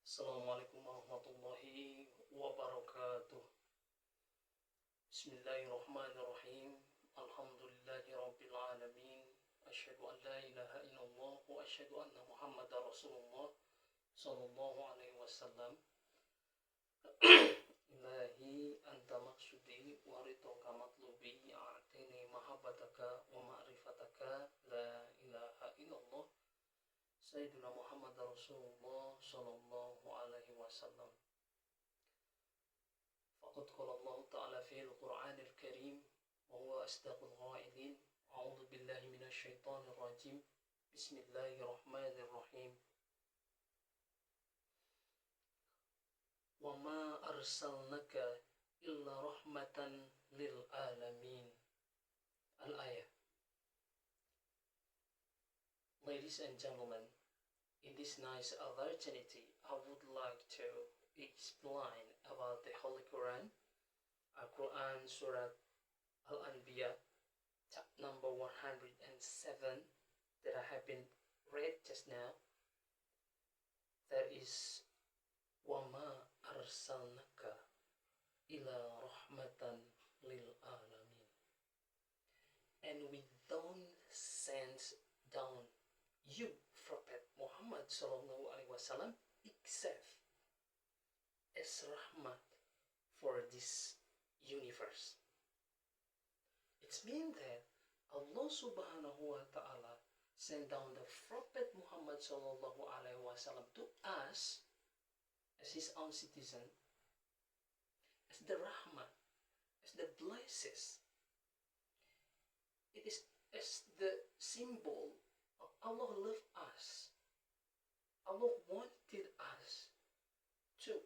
Assalamualaikum warahmatullahi wabarakatuh. Bismillahirrahmanirrahim. Alhamdulillahi rabbil alamin. Asyhadu an la ilaha illallah wa asyhadu anna Muhammadar Rasulullah sallallahu alaihi wasallam. Ilahi anta maksudi wa ridhoka matlubi a'tini mahabbataka wa ma'rifataka la ilaha illallah Sayyidina Muhammad Rasulullah sallallahu alaihi wasallam. Faqad qala Allah Ta'ala fil Qur'anil Karim wa huwa asdaqul qa'ilin. A'udzu billahi minasy syaithanir rajim. Bismillahirrahmanirrahim. Wa ma arsalnaka illa rahmatan lil alamin. Al-ayah. Ladies and gentlemen, in this nice opportunity, I would like to explain about the Holy Quran, Al-Quran Surah Al-Anbiya, chapter number 107 that I have been read just now. That is, وَمَا أَرْسَلْنَكَ إِلَى رَحْمَةً لِلْعَالَمِينَ. And we don't send down you, Prophet Muhammad sallallahu alaihi wasallam, except as rahmat for this universe. It means that Allah subhanahu wa ta'ala sent down the Prophet Muhammad sallallahu alaihi wasallam to us as his own citizen, as the rahmat, as the blesses. It is as the symbol of Allah loved us. Allah wanted us to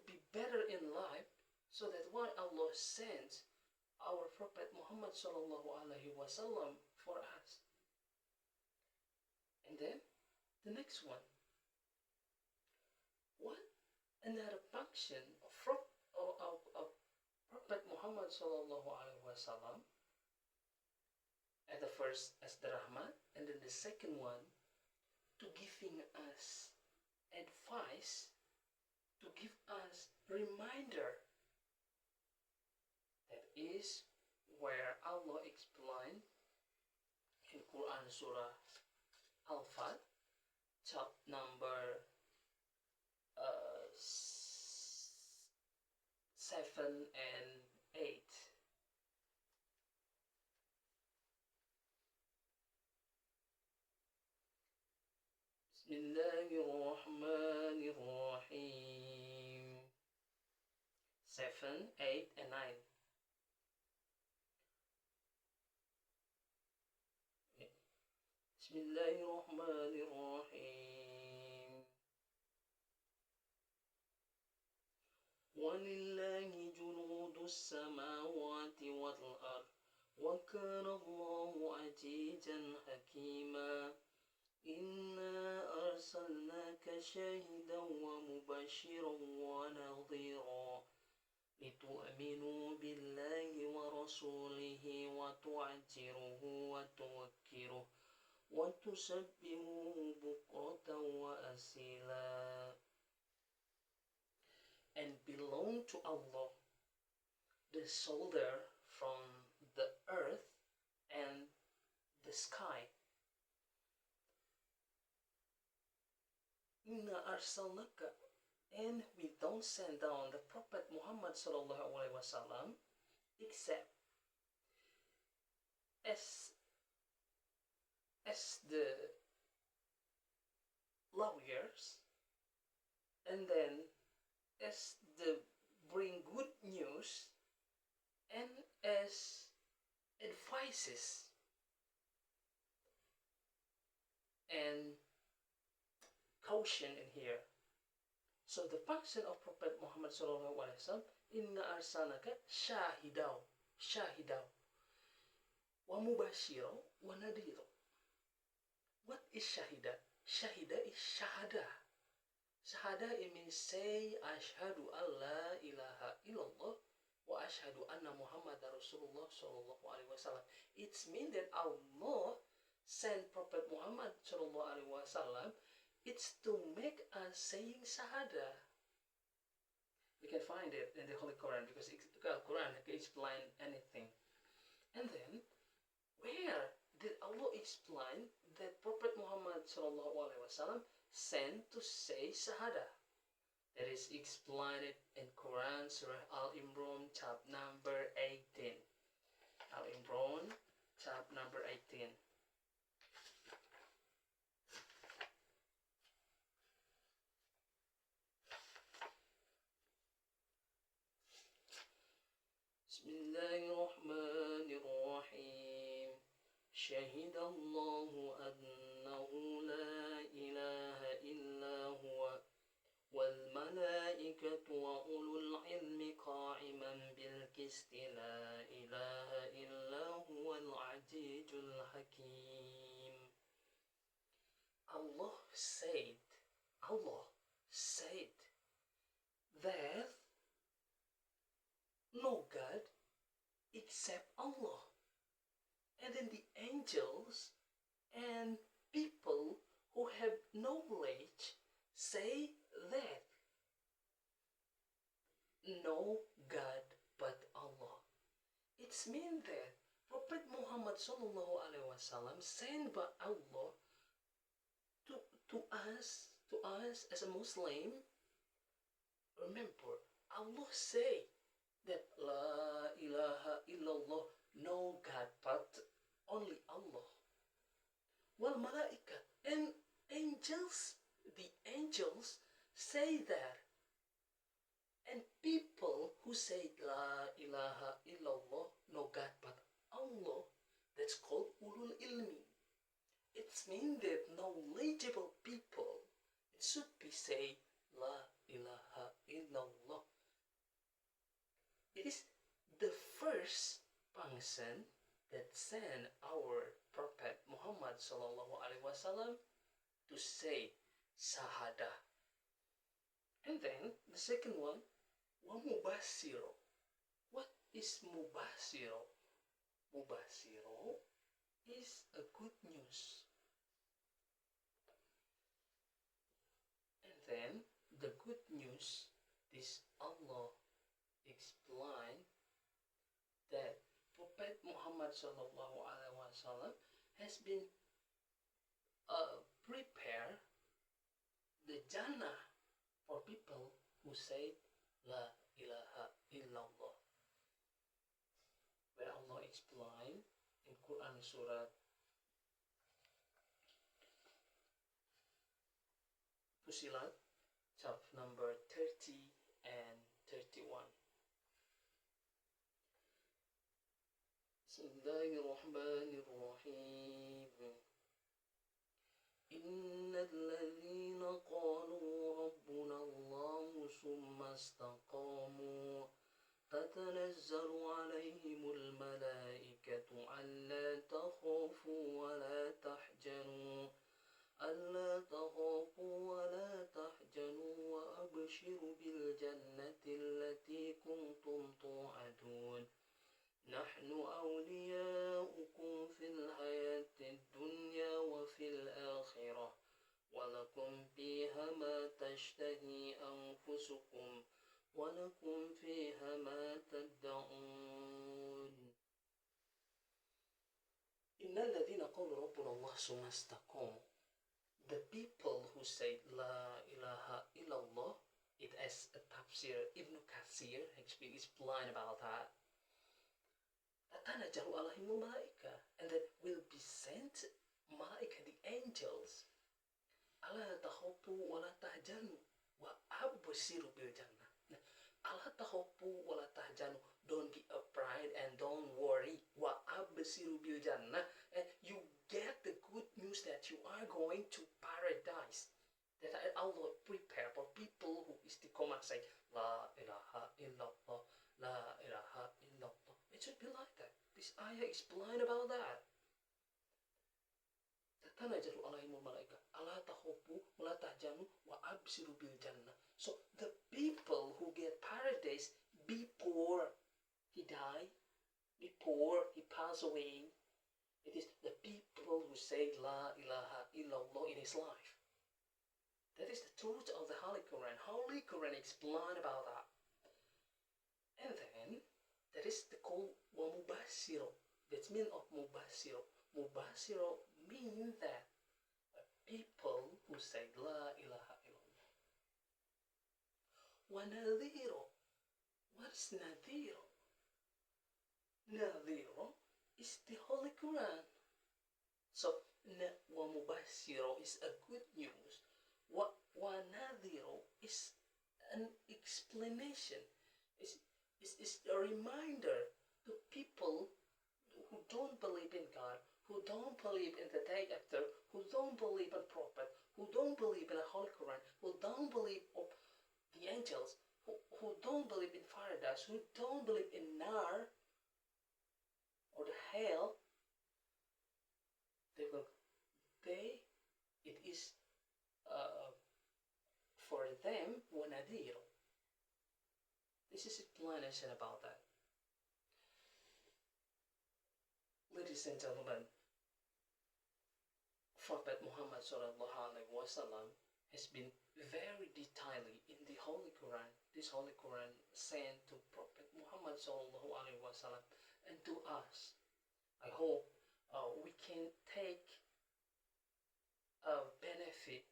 be better in life, so that why Allah sends our Prophet Muhammad sallallahu alaihi wasallam for us. And then the next one. What another function of Prophet Muhammad sallallahu alaihi wasallam? At the first as the Rahman, and then the second one to giving us advice, to give us reminder. That is where Allah explained in Quran Surah Al-Fat, chapter number 7 and 8. Bismillahirrahmanirrahim. 7, 8, and 9. Bismillahirrahmanirrahim. وَلِلَّهِ جُنُودُ السَّمَاوَاتِ وَالْأَرْضِ وَكَانَ اللَّهُ عَزِيزًا حَكِيمًا. إِنَّا أَرْسَلْنَاكَ شَاهِدًا وَمُبَشِّرًا وَنَظِيرًا لِتُؤْمِنُوا بِاللَّهِ وَرَسُولِهِ وَتُعَزِّرُوهُ وَتُوَقِّرُوهُ وَتُسَبِّحُوهُ بُكْرَةً وَأَصِيلًا. And belong to Allah the shoulder from the earth and the sky. Inna arsalnaka, and we don't send down the Prophet Muhammad sallallahu alaihi wasallam except as the lawyers, and then as the bring good news, and as advices and caution in here. So the function of Prophet Muhammad sallallahu alaihi wasallam, inna arsalnaka shahidaw wa mubashiro wa nadhiro. What is shahida? Shahida is shahada. Shahada, it means say ashhadu an la ilaha illallah wa ashhadu anna Muhammad Rasulullah sallallahu alaihi wasallam. It means that Allah sent Prophet Muhammad Sallallahu Alaihi Wasallam, it's to make us saying Shahada. We can find it in the Holy Quran because the Quran can explain anything. And then, where did Allah explain that Prophet Muhammad Sallallahu Alaihi Wasallam sent to say Shahada? That is explained in Quran Surah Al-Imran chapter number 18. Al-Imran chapter number 18. Bismillahirrahmanirrahim. Syahidallahu annahu la ilaha illa huwa wal malaikatu wa ulul ilmi qa'iman bil qisti la ilaha illa huwal azizul hakim. Allah said that no God except Allah. And then the angels and people who have knowledge say that no God but Allah. It's mean that Prophet Muhammad Sallallahu Alaihi Wasallam sent by Allah to us as a Muslim. Remember, Allah say that La ilaha illallah, no God but only Allah. Wal malaikat, and angels, the angels say that. And people who say La ilaha illallah, no God but Allah, that's called ulul ilmi. It's mean that knowledgeable people, it should be say La ilaha illallah. It is the first person that sent our Prophet Muhammad Sallallahu Alaihi Wasallam to say Shahada. And then the second one, wa mubasiro. What is mubasiro? Mubasiro is a good news. And then the good news is Allah explain that Prophet Muhammad Sallallahu Alaihi Wasallam has been prepare the Jannah for people who say La ilaha illallah. Where Allah explain in Quran Surah Fusilat chapter number 30 and 31. Bismillahirrahmanirrahim. Innalladzina qalu rabbuna Allahu summa istaqamu tatanazzalu alaihimul malaikatu alla takhafu wa la tahzanu alla takhafu wa la tahzanu wa abshiru bil jannati allati kuntum tu'adun. نحن أولياؤكم في الحياة الدنيا وفي الآخرة ولكم فيها ما تشتهي أنفسكم ولكم فيها ما تدعون. إن الذين قالوا ربنا الله ثم استقاموا. The people who say La ilaha illallah, it as a tafsir Ibn Kathir explain about that. Tatanajalu alaihimul malaika, and that will be sent malaika, the angels. Ala takhafu wa la tahzanu wa abshiru bil jannah. Ala takhafu wa la tahzanu, don't be afraid and don't worry. Wa abshiru bil jannah, and you get the good news that you are going to paradise. That Allah prepare for people who istiqomah say La ilaha illallah, La ilaha illallah. It should be like that. This ayah explain about that. Tatanajalu alaihimul malaika ala takhafu wa la tahzanu wa abshiru bil jannah. So the people who get paradise before he died, before he passed away, it is the people people who say La ilaha illallah in his life. That is the truth of the Holy Quran. Holy Quran explain about that. And then there is the call wa mubashiro. That's mean of mubashiro. Mubashiro mean that people who say La ilaha illallah. Wa nadhiro. What's nadhiro? Nadhiro is the Holy Quran. So wa mubashiro is a good news. Wa nadhiro is an explanation. Is a reminder to people who don't believe in God, who don't believe in the day after, who don't believe in prophet, who don't believe in the Holy Quran, who don't believe of the angels, who don't believe in paradise, who don't believe in nar or the hell. It is for them wanadir. This is explanation about that. Ladies and gentlemen, Prophet Muhammad sallallahu alaihi wasallam has been very detailed in the Holy Quran. This Holy Quran sent to Prophet Muhammad sallallahu alaihi wasallam and to us. I hope we can take a benefit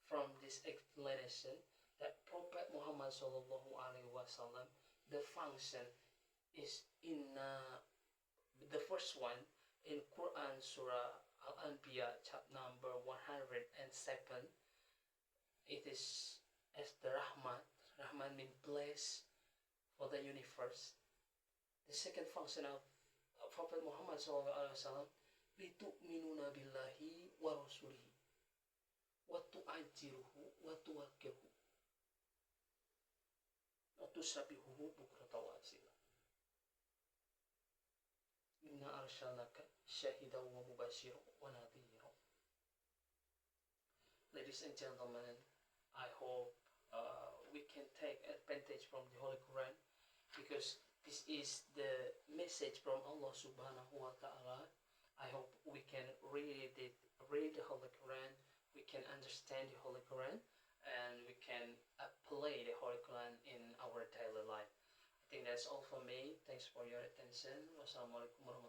from this explanation that Prophet Muhammad sallallahu alaihi wasallam, the function is in the first one in Quran Surah Al-Anbiya chapter number 107. It is as the Rahman. Rahman means blessed for the universe. The second function of Prophet Muhammad sallallahu alaihi wasallam, litu'minuna billahi wa rasulihi wa tu'ajjiruhu wa tuwakkiruhu wa tusabbihuhu bukratan wa asila. Inna arsalnaka syahidan wa mubashiran wa nadhira. Ladies and gentlemen, I hope we can take advantage from the Holy Quran, because this is the message from Allah subhanahu wa ta'ala. I hope we can read the Holy Quran, we can understand the Holy Quran, and we can apply the Holy Quran in our daily life. I think that's all for me. Thanks for your attention. Wassalamualaikum warahmatullahi wabarakatuh.